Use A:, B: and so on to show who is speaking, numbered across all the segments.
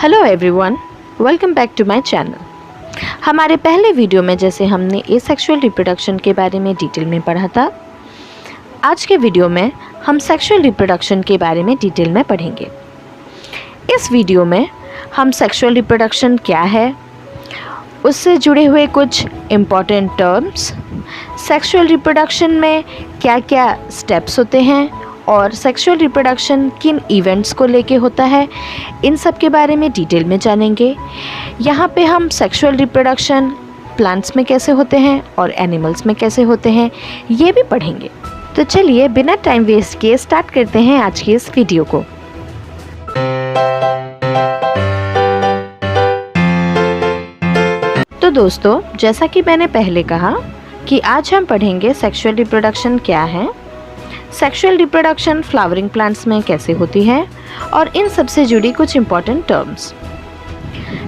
A: Hello everyone, welcome back to my channel. हमारे पहले video में जैसे हमने एसेक्सुअल रिप्रोडक्शन के बारे में डिटेल में पढ़ा था, आज के वीडियो में हम सेक्सुअल रिप्रोडक्शन के बारे में डिटेल में पढ़ेंगे। इस वीडियो में हम सेक्सुअल रिप्रोडक्शन क्या है, उससे जुड़े हुए कुछ इम्पॉर्टेंट टर्म्स, सेक्सुअल रिप्रोडक्शन में क्या क्या स्टेप्स होते हैं और सेक्सुअल रिप्रोडक्शन किन इवेंट्स को लेके होता है, इन सब के बारे में डिटेल में जानेंगे। यहाँ पे हम सेक्सुअल रिप्रोडक्शन प्लांट्स में कैसे होते हैं और एनिमल्स में कैसे होते हैं ये भी पढ़ेंगे। तो चलिए बिना टाइम वेस्ट किए स्टार्ट करते हैं आज की इस वीडियो को। तो दोस्तों, जैसा कि मैंने पहले कहा कि आज हम पढ़ेंगे सेक्सुअल रिप्रोडक्शन क्या है, सेक्सुअल रिप्रोडक्शन फ्लावरिंग प्लांट्स में कैसे होती है और इन सब से जुड़ी कुछ इम्पॉर्टेंट टर्म्स।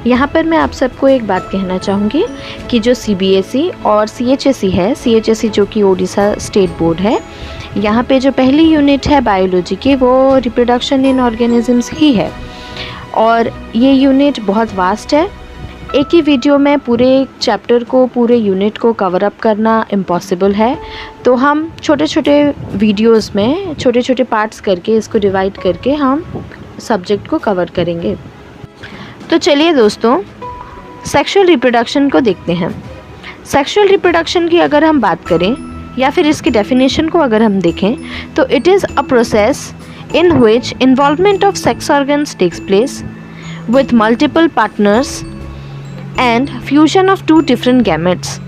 A: यहाँ पर मैं आप सबको एक बात कहना चाहूँगी कि जो CBSE और CHSE है, CHSE जो कि ओडिशा स्टेट बोर्ड है, यहाँ पे जो पहली यूनिट है बायोलॉजी की वो रिप्रोडक्शन इन ऑर्गेनिजम्स ही है और ये यूनिट बहुत वास्ट है। एक ही वीडियो में पूरे चैप्टर को, पूरे यूनिट को कवर अप करना इम्पॉसिबल है, तो हम छोटे छोटे वीडियोस में छोटे छोटे पार्ट्स करके इसको डिवाइड करके हम सब्जेक्ट को कवर करेंगे। तो चलिए दोस्तों, सेक्सुअल रिप्रोडक्शन को देखते हैं। सेक्सुअल रिप्रोडक्शन की अगर हम बात करें या फिर इसकी डेफिनेशन को अगर हम देखें तो it is a process in which involvement of sex organs takes place with multiple partners and fusion of two different gametes.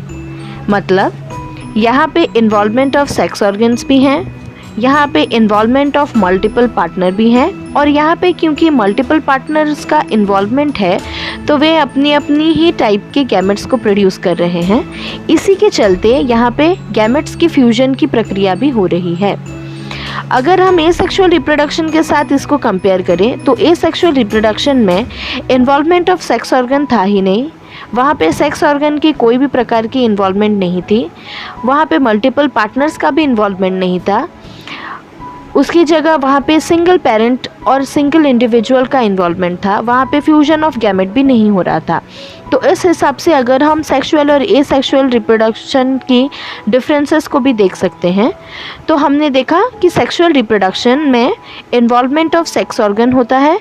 A: मतलब यहाँ पे इन्वॉल्वमेंट ऑफ सेक्स ऑर्गन्स भी हैं, यहाँ पे इन्वॉल्वमेंट ऑफ मल्टीपल पार्टनर भी हैं और यहाँ पे क्योंकि मल्टीपल पार्टनर्स का इन्वॉल्वमेंट है तो वे अपनी अपनी ही टाइप के गैमेट्स को प्रोड्यूस कर रहे हैं। इसी के चलते यहाँ पे गैमेट्स की फ्यूजन की प्रक्रिया भी हो रही है। अगर हम एसेक्सुअल रिप्रोडक्शन के साथ इसको कंपेयर करें तो एसेक्सुअल रिप्रोडक्शन में इन्वॉल्वमेंट ऑफ सेक्स ऑर्गन था ही नहीं, वहाँ पे सेक्स ऑर्गन की कोई भी प्रकार की इन्वॉल्वमेंट नहीं थी, वहाँ पे मल्टीपल पार्टनर्स का भी इन्वॉल्वमेंट नहीं था, उसकी जगह वहाँ पे सिंगल पेरेंट और सिंगल इंडिविजुअल का इन्वॉल्वमेंट था, वहाँ पे फ्यूजन ऑफ गैमेट भी नहीं हो रहा था। तो इस हिसाब से अगर हम सेक्सुअल और एसेक्सुअल रिप्रोडक्शन की डिफरेंसेस को भी देख सकते हैं तो हमने देखा कि सेक्सुअल रिप्रोडक्शन में इन्वॉल्वमेंट ऑफ सेक्स ऑर्गन होता है,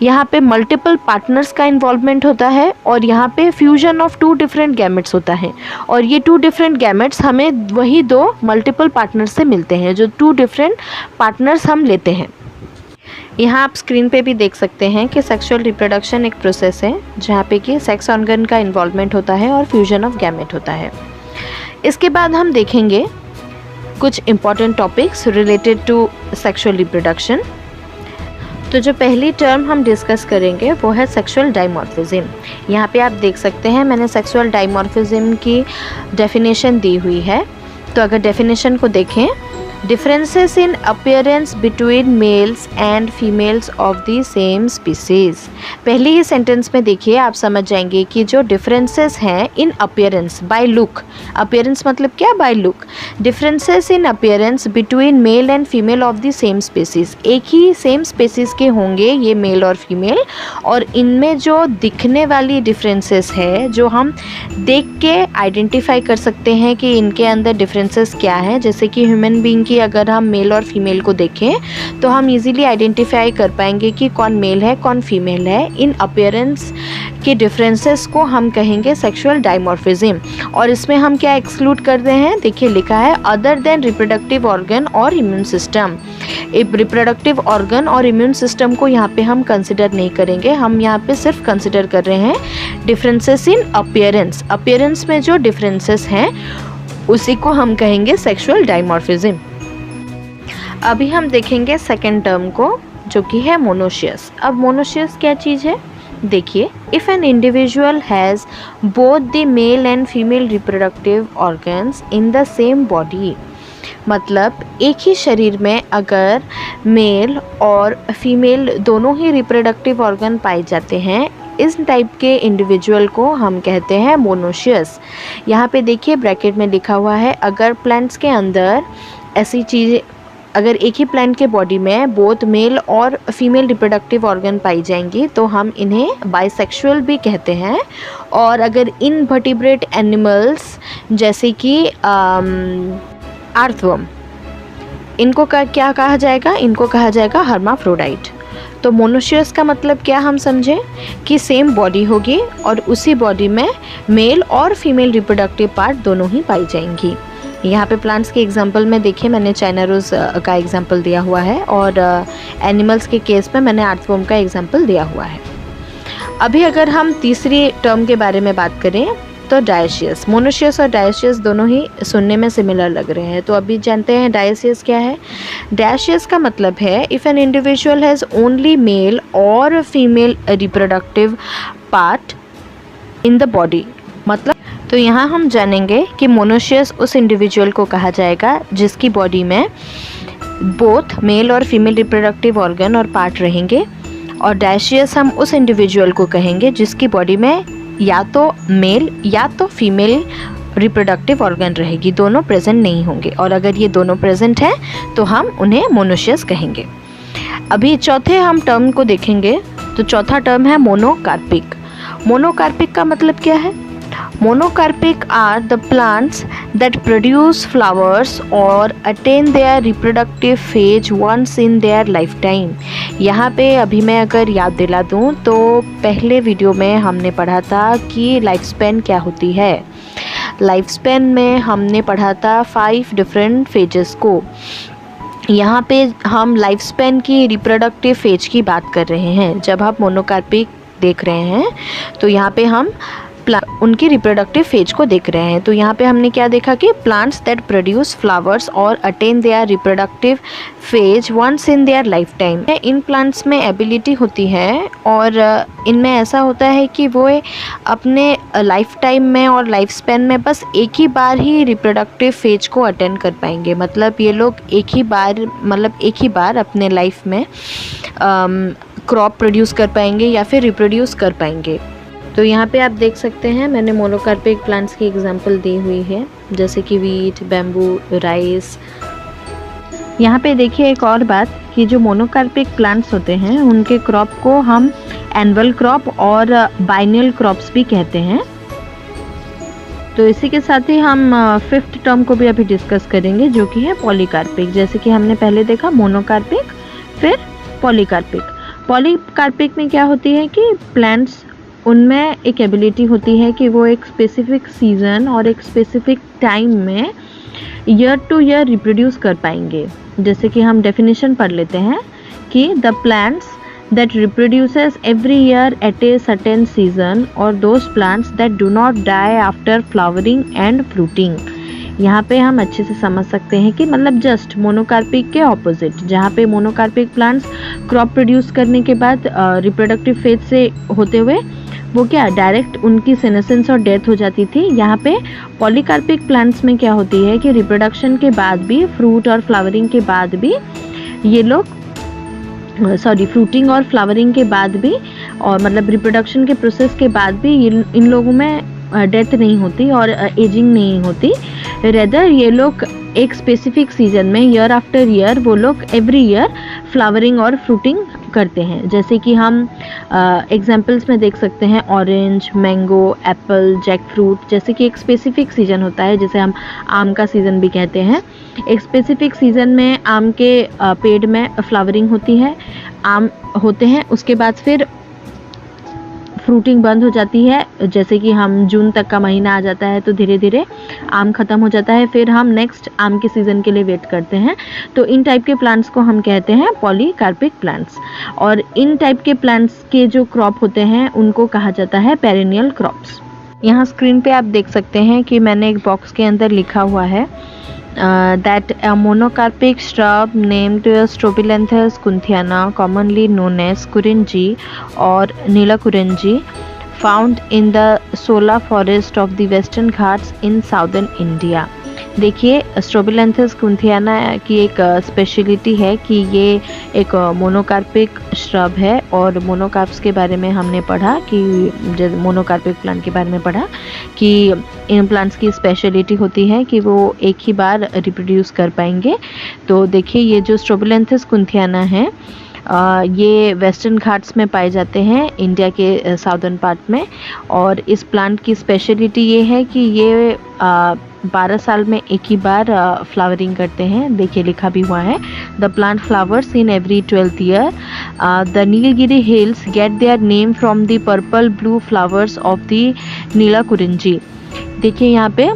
A: यहाँ पे मल्टीपल पार्टनर्स का इन्वॉल्वमेंट होता है और यहाँ पे fusion of two different gametes होता है और ये टू डिफरेंट गैमेट्स हमें वही दो मल्टीपल पार्टनर्स से मिलते हैं जो टू डिफरेंट पार्टनर्स हम लेते हैं। यहाँ आप स्क्रीन पे भी देख सकते हैं कि सेक्सुअल रिप्रोडक्शन एक प्रोसेस है जहाँ पे कि सेक्स ऑर्गन का इन्वॉल्वमेंट होता है और फ्यूजन ऑफ गैमेट होता है। इसके बाद हम देखेंगे कुछ important topics related to sexual reproduction. तो जो पहली टर्म हम डिस्कस करेंगे वो है सेक्सुअल डाइमॉर्फिज्म। यहाँ पे आप देख सकते हैं मैंने सेक्सुअल डाइमॉर्फिज्म की डेफिनेशन दी हुई है। तो अगर डेफिनेशन को देखें, differences in appearance between males and females of the same species। पहले ही सेंटेंस में देखिए आप समझ जाएंगे कि जो differences हैं in appearance by look, appearance मतलब क्या, by look, differences in appearance between male and female of the same species। एक ही same species के होंगे ये मेल और फीमेल और इनमें जो दिखने वाली differences है जो हम देख के आइडेंटिफाई कर सकते हैं कि इनके अंदर differences क्या है। जैसे कि ह्यूमन बीइंग कि अगर हम मेल और फीमेल को देखें तो हम इजीली आइडेंटिफाई कर पाएंगे कि कौन मेल है कौन फीमेल है। इन अपीयरेंस के डिफरेंसेस को हम कहेंगे सेक्सुअल डाइमॉर्फिज्म और इसमें हम क्या एक्सक्लूड कर रहे हैं, देखिए लिखा है अदर देन रिप्रोडक्टिव ऑर्गन और इम्यून सिस्टम। रिप्रोडक्टिव ऑर्गन और इम्यून सिस्टम को यहाँ पे हम कंसिडर नहीं करेंगे, हम यहाँ पे सिर्फ कंसिडर कर रहे हैं डिफरेंसेस इन अपीयरेंस। अपीयरेंस में जो डिफरेंसेस हैं उसी को हम कहेंगे सेक्सुअल डाइमॉर्फिज्म। अभी हम देखेंगे सेकेंड टर्म को जो कि है मोनोशियस। अब मोनोशियस क्या चीज़ है, देखिए, if an individual has both the male and female reproductive organs in the same body, मतलब एक ही शरीर में अगर मेल और फीमेल दोनों ही रिप्रोडक्टिव ऑर्गन पाए जाते हैं, इस टाइप के इंडिविजुअल को हम कहते हैं मोनोशियस। यहाँ पे देखिए ब्रैकेट में लिखा हुआ है अगर प्लांट्स के अंदर ऐसी चीज़ अगर एक ही प्लांट के बॉडी में बोथ मेल और फीमेल रिप्रोडक्टिव ऑर्गन पाई जाएंगी तो हम इन्हें बाइसेक्सुअल भी कहते हैं। और अगर इनवर्टिब्रेट एनिमल्स जैसे कि अर्थवर्म, इनको क्या कहा जाएगा? इनको कहा जाएगा हर्माफ्रोडाइट। तो मोनोशियस का मतलब क्या हम समझें कि सेम बॉडी होगी और उसी बॉडी में मेल और फीमेल रिप्रोडक्टिव पार्ट दोनों ही पाई जाएंगी। यहाँ पे प्लांट्स के एग्जांपल में देखिए मैंने चाइना रोज़ का एग्जांपल दिया हुआ है और एनिमल्स के केस में मैंने अर्थवर्म का एग्जांपल दिया हुआ है। अभी अगर हम तीसरी टर्म के बारे में बात करें तो डायोसियस। मोनोशियस और डायोसियस दोनों ही सुनने में सिमिलर लग रहे हैं, तो अभी जानते हैं डायोसियस क्या है। डायोसियस का मतलब है if an individual has only male और female reproductive part in the body. मतलब तो यहाँ हम जानेंगे कि मोनोशियस उस इंडिविजुअल को कहा जाएगा जिसकी बॉडी में बोथ मेल और फीमेल रिप्रोडक्टिव ऑर्गन और पार्ट रहेंगे, और डायोसियस हम उस इंडिविजुअल को कहेंगे जिसकी बॉडी में या तो मेल या तो फीमेल रिप्रोडक्टिव ऑर्गन रहेगी, दोनों प्रेजेंट नहीं होंगे। और अगर ये दोनों प्रेजेंट हैं तो हम उन्हें मोनोशियस कहेंगे। अभी चौथे हम टर्म को देखेंगे, तो चौथा टर्म है मोनोकार्पिक। मोनोकार्पिक का मतलब क्या है? Monocarpic are the plants that produce flowers or attain their reproductive phase once in their lifetime। यहाँ पे अभी मैं अगर याद दिला दूँ तो पहले वीडियो में हमने पढ़ा था कि लाइफ स्पैन क्या होती है। लाइफ स्पैन में हमने पढ़ा था 5 डिफरेंट फेजेस को। यहाँ पे हम लाइफ स्पैन की रिप्रोडक्टिव फेज की बात कर रहे हैं। जब आप मोनोकार्पिक देख रहे हैं तो यहाँ पे हम उनकी रिप्रोडक्टिव फेज को देख रहे हैं। तो यहाँ पे हमने क्या देखा कि प्लांट्स दैट प्रोड्यूस फ्लावर्स और attain their reproductive phase once in their lifetime. इन प्लांट्स में एबिलिटी होती है और इनमें ऐसा होता है कि वो अपने लाइफ टाइम में और लाइफ स्पैन में बस एक ही बार ही रिप्रोडक्टिव फेज को अटेंड कर पाएंगे। मतलब ये लोग एक ही बार अपने लाइफ में क्रॉप प्रोड्यूस कर पाएंगे या फिर रिप्रोड्यूस कर पाएंगे। तो यहाँ पे आप देख सकते हैं मैंने मोनोकार्पिक प्लांट्स की एग्जांपल दी हुई है, जैसे कि वीट, बैम्बू, राइस। यहाँ पे देखिए एक और बात कि जो मोनोकार्पिक प्लांट्स होते हैं उनके क्रॉप को हम एनुअल क्रॉप और बाइनियल क्रॉप्स भी कहते हैं। तो इसी के साथ ही हम 5th टर्म को भी अभी डिस्कस करेंगे जो कि है पॉलीकार्पिक। जैसे कि हमने पहले देखा मोनोकार्पिक, फिर पॉलीकार्पिक। पॉलीकार्पिक में क्या होती है कि प्लांट्स, उनमें एक एबिलिटी होती है कि वो एक स्पेसिफिक सीज़न और एक स्पेसिफिक टाइम में ईयर टू ईयर रिप्रोड्यूस कर पाएंगे। जैसे कि हम डेफिनेशन पढ़ लेते हैं कि the plants that reproduces every year at a certain season और those plants that do not die after flowering and fruiting. यहाँ पे हम अच्छे से समझ सकते हैं कि मतलब जस्ट मोनोकार्पिक के ऑपोजिट, जहाँ पे मोनोकार्पिक प्लांट्स क्रॉप प्रोड्यूस करने के बाद रिप्रोडक्टिव फेज से होते हुए वो क्या डायरेक्ट उनकी सेनेसेंस और डेथ हो जाती थी। यहाँ पे पॉलीकार्पिक प्लांट्स में क्या होती है कि रिप्रोडक्शन के बाद भी, फ्रूट और फ्लावरिंग के बाद भी ये लोग फ्रूटिंग और फ्लावरिंग के बाद भी, और मतलब रिप्रोडक्शन के प्रोसेस के बाद भी इन लोगों में डेथ नहीं होती और एजिंग नहीं होती। रेदर ये लोग एक स्पेसिफिक सीजन में ईयर आफ्टर ईयर वो लोग एवरी ईयर फ्लावरिंग और फ्रूटिंग करते हैं। जैसे कि हम एग्जांपल्स में देख सकते हैं orange, mango, apple, jackfruit. जैसे कि एक स्पेसिफिक सीज़न होता है, जैसे हम आम का सीज़न भी कहते हैं। एक स्पेसिफिक सीज़न में आम के पेड़ में फ्लावरिंग होती है, आम होते हैं, उसके बाद फिर फ्रूटिंग बंद हो जाती है। जैसे कि हम जून तक का महीना आ जाता है तो धीरे धीरे आम ख़त्म हो जाता है, फिर हम नेक्स्ट आम के सीज़न के लिए वेट करते हैं। तो इन टाइप के प्लांट्स को हम कहते हैं पॉलीकार्पिक प्लांट्स। और इन टाइप के प्लांट्स के जो क्रॉप होते हैं उनको कहा जाता है पेरिनियल क्रॉप्स। यहाँ स्क्रीन पे आप देख सकते हैं कि मैंने एक बॉक्स के अंदर लिखा हुआ है that a monocarpic shrub named Strobilanthes kunthiana, commonly known as kurinji or Nilakurinji, found in the Sola forest of the Western Ghats in southern India। देखिए स्ट्रोबिलैंथस कुंथियाना की एक स्पेशलिटी है कि ये एक मोनोकार्पिक श्रब है, और मोनोकार्प्स के बारे में हमने पढ़ा कि जब मोनोकार्पिक प्लांट के बारे में पढ़ा कि इन प्लांट्स की स्पेशलिटी होती है कि वो एक ही बार रिप्रोड्यूस कर पाएंगे। तो देखिए ये जो स्ट्रोबिलैंथस कुंथियाना है ये वेस्टर्न घाट्स में पाए जाते हैं इंडिया के साउदर्न पार्ट में, और इस प्लांट की स्पेशलिटी ये है कि ये 12 साल में एक ही बार फ्लावरिंग करते हैं। देखिए लिखा भी हुआ है, the plant flowers in every 12th year. The Nilgiri Hills get their name from the purple blue flowers of the Neelakurinji. देखिए यहाँ पे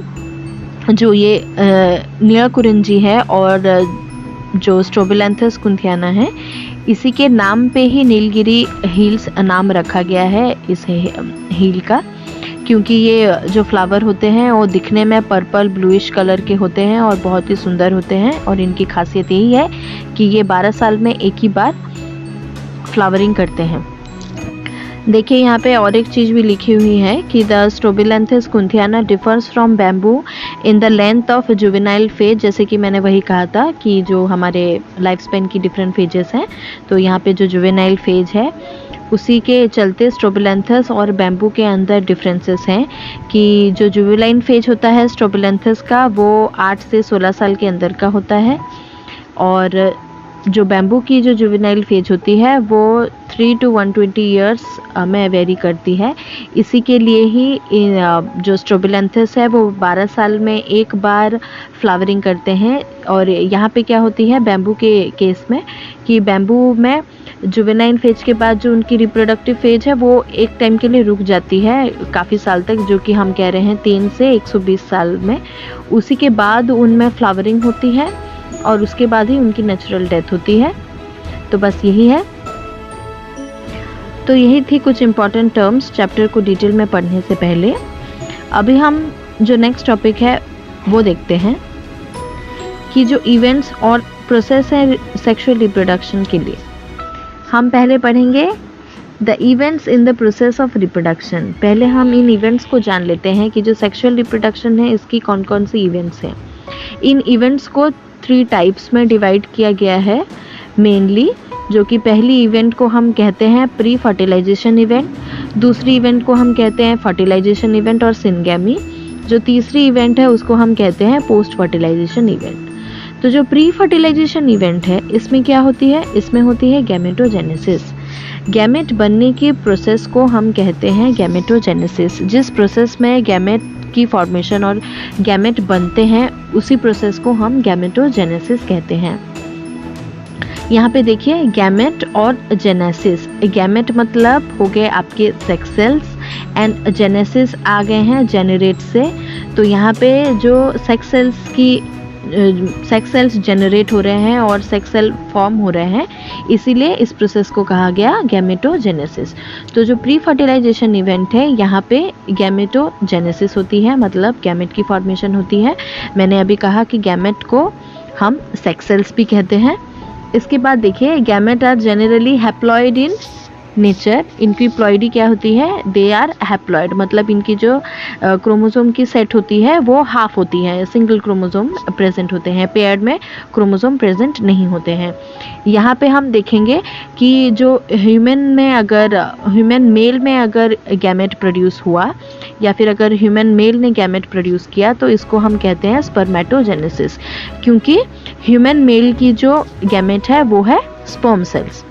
A: जो ये नीलाकुरिंजी है और जो स्ट्रोबिलैंथस कुंथियाना है, इसी के नाम पे ही नीलगिरी हिल्स नाम रखा गया है इस हिल का, क्योंकि ये जो फ्लावर होते हैं वो दिखने में पर्पल ब्लूइश कलर के होते हैं और बहुत ही सुंदर होते हैं, और इनकी खासियत यही है कि ये 12 साल में एक ही बार फ्लावरिंग करते हैं। देखिए यहाँ पे और एक चीज़ भी लिखी हुई है कि the Strobilanthes kunthiana differs from bamboo in the length of juvenile phase. जैसे कि मैंने वही कहा था कि जो हमारे लाइफ स्पेन की डिफरेंट फेजेस हैं, तो यहाँ पे जो जुवेनाइल फेज है उसी के चलते स्ट्रोबिलैंथस और बैम्बू के अंदर डिफरेंसेस हैं कि जो जुवेनाइल फेज होता है स्ट्रोबिलैंथस का वो 8 से 16 साल के अंदर का होता है, और जो बैम्बू की जो जुवेनाइल फेज होती है वो 3 to 120 ईयर्स में वेरी करती है। इसी के लिए ही जो स्ट्रोबिलैंथस है वो 12 साल में एक बार फ्लावरिंग करते हैं। और यहाँ पे क्या होती है बैम्बू के केस में कि बैम्बू में जुवेनाइल फेज के बाद जो उनकी रिप्रोडक्टिव फेज है वो एक टाइम के लिए रुक जाती है काफ़ी साल तक, जो कि हम कह रहे हैं 3 से 120 साल में। उसी के बाद उनमें फ्लावरिंग होती है और उसके बाद ही उनकी नेचुरल डेथ होती है। तो बस यही है। तो यही थी कुछ इम्पॉर्टेंट टर्म्स चैप्टर को डिटेल में पढ़ने से पहले। अभी हम जो नेक्स्ट टॉपिक है वो देखते हैं कि जो इवेंट्स और प्रोसेस है सेक्सुअल रिप्रोडक्शन के लिए। हम पहले पढ़ेंगे the events in the process of reproduction. पहले हम इन इवेंट्स को जान लेते हैं कि जो सेक्सुअल रिप्रोडक्शन है इसकी कौन कौन सी इवेंट्स हैं। इन इवेंट्स को 3 टाइप्स में डिवाइड किया गया है मेनली, जो कि पहली इवेंट को हम कहते हैं प्री फर्टिलाइजेशन इवेंट, दूसरी इवेंट को हम कहते हैं फर्टिलाइजेशन इवेंट और सिनगैमी, जो तीसरी इवेंट है उसको हम कहते हैं पोस्ट फर्टिलाइजेशन इवेंट। तो जो प्री फर्टिलाइजेशन इवेंट है इसमें क्या होती है, इसमें होती है गैमेटोजेनेसिस। गैमेट बनने की प्रोसेस को हम कहते हैं गैमेटोजेनेसिस। जिस प्रोसेस में गैमेट की फॉर्मेशन और गैमेट बनते हैं उसी प्रोसेस को हम गैमेटोजेनेसिस कहते हैं। यहाँ पे देखिए गैमेट और जेनेसिस। गैमेट मतलब हो गए आपके सेक्स सेल्स एंड जेनेसिस आ गए हैं जेनरेट से। तो यहाँ पे जो सेक्स सेल्स जनरेट हो रहे हैं और सेक्स सेल फॉर्म हो रहे हैं, इसीलिए इस प्रोसेस को कहा गया गैमेटोजेनेसिस। तो जो प्री फर्टिलाइजेशन इवेंट है यहाँ पे गैमेटोजेनेसिस होती है, मतलब गैमेट की फॉर्मेशन होती है। मैंने अभी कहा कि गैमेट को हम सेक्स सेल्स भी कहते हैं। इसके बाद देखिए gamete are generally haploid in nature. इनकी प्लॉइडी क्या होती है, दे आर हैप्लॉइड, मतलब इनकी जो क्रोमोसोम की सेट होती है वो हाफ होती है, सिंगल क्रोमोसोम प्रेजेंट होते हैं, पेयर्ड में क्रोमोसोम प्रेजेंट नहीं होते हैं। यहाँ पे हम देखेंगे कि जो ह्यूमन मेल में अगर गैमेट प्रोड्यूस हुआ या फिर अगर ह्यूमन मेल ने गैमेट प्रोड्यूस किया तो इसको हम कहते हैं स्पर्मेटोजेनेसिस, क्योंकि ह्यूमन मेल की जो गैमेट है वो है स्पर्म सेल्स।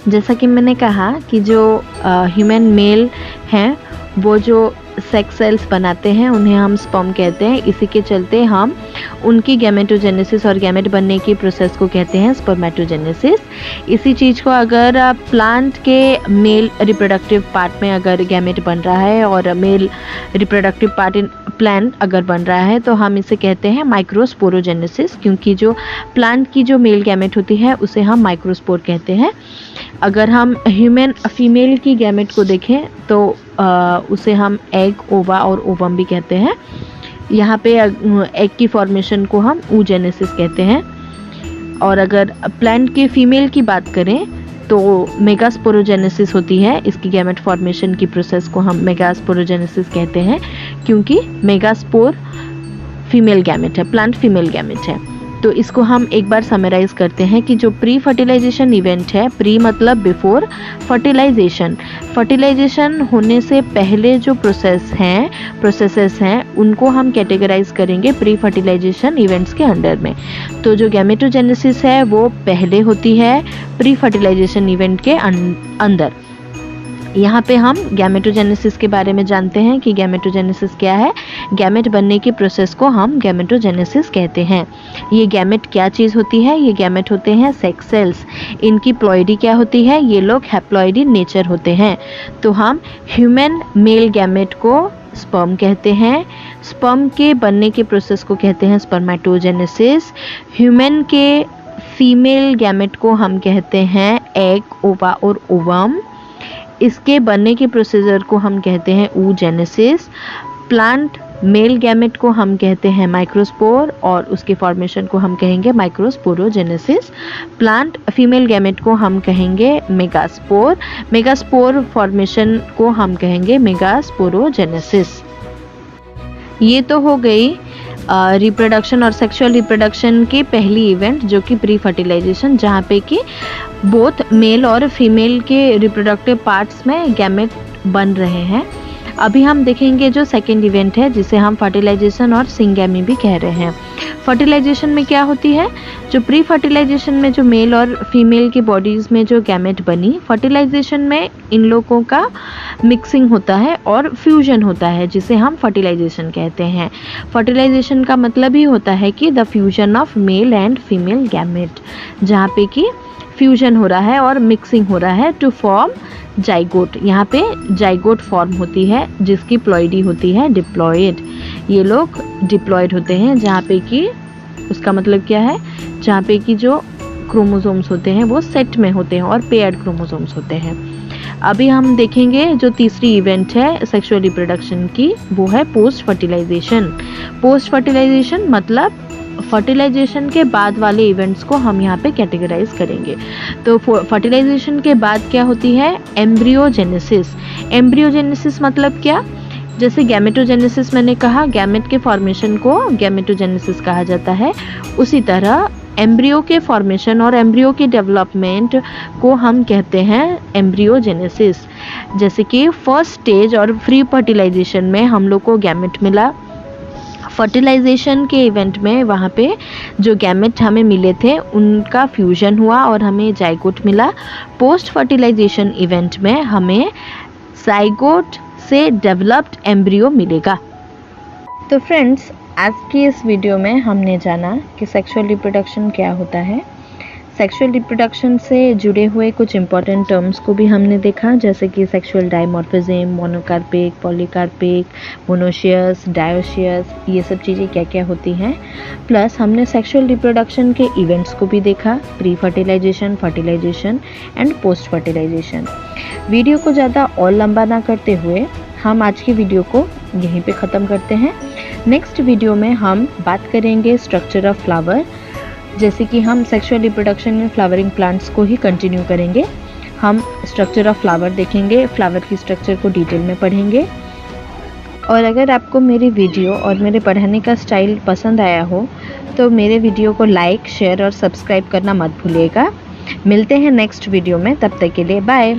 A: जैसा कि मैंने कहा कि जो ह्यूमन मेल हैं वो जो सेक्स सेल्स बनाते हैं उन्हें हम स्पर्म कहते हैं। इसी के चलते हम उनकी गैमेटोजेनेसिस और गैमेट बनने की प्रोसेस को कहते हैं स्पर्मेटोजेनेसिस। इसी चीज़ को अगर प्लांट के मेल रिप्रोडक्टिव पार्ट में अगर गैमेट बन रहा है और male reproductive part in plant अगर बन रहा है तो हम इसे कहते हैं माइक्रोस्पोरोजेनेसिस, क्योंकि जो प्लांट की जो मेल गैमेट होती है उसे हम माइक्रोस्पोर कहते हैं। अगर हम ह्यूमन फीमेल की गैमेट को देखें तो उसे हम एग, ओवा और ओवम भी कहते हैं। यहाँ पे एग की फॉर्मेशन को हम oogenesis कहते हैं। और अगर प्लांट के फीमेल की बात करें तो मेगास्पोरोजेनेसिस होती है। इसकी गैमेट फॉर्मेशन की प्रोसेस को हम मेगास्पोरोजेनेसिस कहते हैं, क्योंकि मेगास्पोर फीमेल गैमेट है, प्लांट फीमेल गैमेट है। तो इसको हम एक बार समराइज करते हैं कि जो प्री फर्टिलाइजेशन इवेंट है, प्री मतलब बिफोर फर्टिलाइजेशन, फर्टिलाइजेशन होने से पहले जो प्रोसेसेस हैं उनको हम कैटेगराइज करेंगे प्री फर्टिलाइजेशन इवेंट्स के अंडर में। तो जो गैमेटोजेनेसिस है वो पहले होती है प्री फर्टिलाइजेशन इवेंट के अंदर। यहाँ पे हम गैमेटोजेनेसिस के बारे में जानते हैं कि गैमेटोजेनेसिस क्या है। गैमेट बनने की प्रोसेस को हम गैमेटोजेनेसिस कहते हैं। ये गैमेट क्या चीज़ होती है? ये गैमेट होते हैं सेक्स सेल्स। इनकी प्लॉइडी क्या होती है? ये लोग हैप्लॉइडी नेचर होते हैं। तो हम ह्यूमन मेल गैमेट को स्पर्म कहते हैं। स्पर्म के बनने के प्रोसेस को कहते हैं स्पर्मेटोजेनेसिस। ह्यूमन के फीमेल गैमेट को हम कहते हैं एग, ओवा और ओवम। इसके बनने के प्रोसीजर को हम कहते हैं oogenesis। प्लांट मेल गैमेट को हम कहते हैं माइक्रोस्पोर और उसके फॉर्मेशन को हम कहेंगे माइक्रोस्पोरोजेनेसिस। प्लांट फीमेल गैमेट को हम कहेंगे मेगास्पोर। मेगास्पोर फॉर्मेशन को हम कहेंगे मेगास्पोरोजेनेसिस। ये तो हो गई रिप्रोडक्शन और सेक्सुअल रिप्रोडक्शन की पहली इवेंट जो कि प्री फर्टिलाइजेशन, जहाँ पे कि बोथ मेल और फीमेल के रिप्रोडक्टिव पार्ट्स में गैमेट बन रहे हैं। अभी हम देखेंगे जो सेकेंड इवेंट है जिसे हम फर्टिलाइजेशन और सिंगैमी भी कह रहे हैं। फर्टिलाइजेशन में क्या होती है? जो प्री फर्टिलाइजेशन में जो मेल और फीमेल की बॉडीज़ में जो गैमेट बनी, फर्टिलाइजेशन में इन लोगों का मिक्सिंग होता है और फ्यूजन होता है जिसे हम फर्टिलाइजेशन कहते हैं। फर्टिलाइजेशन का मतलब ही होता है कि the fusion of male and female gamete, जहाँ पे कि फ्यूजन हो रहा है और मिक्सिंग हो रहा है टू फॉर्म जाइगोट। यहाँ पे जाइगोट फॉर्म होती है जिसकी प्लॉइडी होती है डिप्लॉयड। ये लोग डिप्लॉयड होते हैं, जहाँ पे कि उसका मतलब क्या है? जहाँ पे कि जो क्रोमोसोम्स होते हैं वो सेट में होते हैं और पेयर्ड क्रोमोसोम्स होते हैं। अभी हम देखेंगे जो तीसरी इवेंट है सेक्सुअल रिप्रोडक्शन की, वो है पोस्ट फर्टिलाइजेशन। पोस्ट फर्टिलाइजेशन मतलब फर्टिलाइजेशन के बाद वाले इवेंट्स को हम यहाँ पे कैटेगराइज करेंगे। तो फर्टिलाइजेशन के बाद क्या होती है? एम्ब्रियोजेनेसिस। एम्ब्रियोजेनेसिस मतलब क्या? जैसे गैमेटोजेनेसिस मैंने कहा, गैमेट के फॉर्मेशन को गैमेटोजेनेसिस कहा जाता है, उसी तरह एम्ब्रियो के फॉर्मेशन और एम्ब्रियो के डेवलपमेंट को हम कहते हैं एम्ब्रियोजेनेसिस। जैसे कि फर्स्ट स्टेज और प्री फर्टिलाइजेशन में हम लोग को गैमेट मिला, फर्टिलाइजेशन के इवेंट में वहाँ पे जो गैमेट हमें मिले थे उनका फ्यूजन हुआ और हमें जाइगोट मिला। पोस्ट फर्टिलाइजेशन इवेंट में हमें जाइगोट से डेवलप्ड एम्ब्रियो मिलेगा। तो फ्रेंड्स, आज की इस वीडियो में हमने जाना कि सेक्सुअल रिप्रोडक्शन क्या होता है। सेक्सुअल रिप्रोडक्शन से जुड़े हुए कुछ इंपॉर्टेंट टर्म्स को भी हमने देखा, जैसे कि sexual dimorphism, monocarpic, polycarpic, monoecious, dioecious, ये सब चीज़ें क्या क्या होती हैं। प्लस हमने सेक्सुअल रिप्रोडक्शन के इवेंट्स को भी देखा, pre fertilization, fertilization and post fertilization. Video को ज़्यादा और लंबा ना करते हुए हम आज की वीडियो को यहीं पे ख़त्म करते हैं। नेक्स्ट वीडियो में हम बात करेंगे स्ट्रक्चर ऑफ फ्लावर, जैसे कि हम sexual reproduction in flowering plants को ही कंटिन्यू करेंगे। हम स्ट्रक्चर ऑफ फ्लावर देखेंगे, फ्लावर की स्ट्रक्चर को डिटेल में पढ़ेंगे। और अगर आपको मेरी वीडियो और मेरे पढ़ाने का स्टाइल पसंद आया हो तो मेरे वीडियो को लाइक, शेयर और सब्सक्राइब करना मत भूलिएगा। मिलते हैं नेक्स्ट वीडियो में, तब तक के लिए बाय।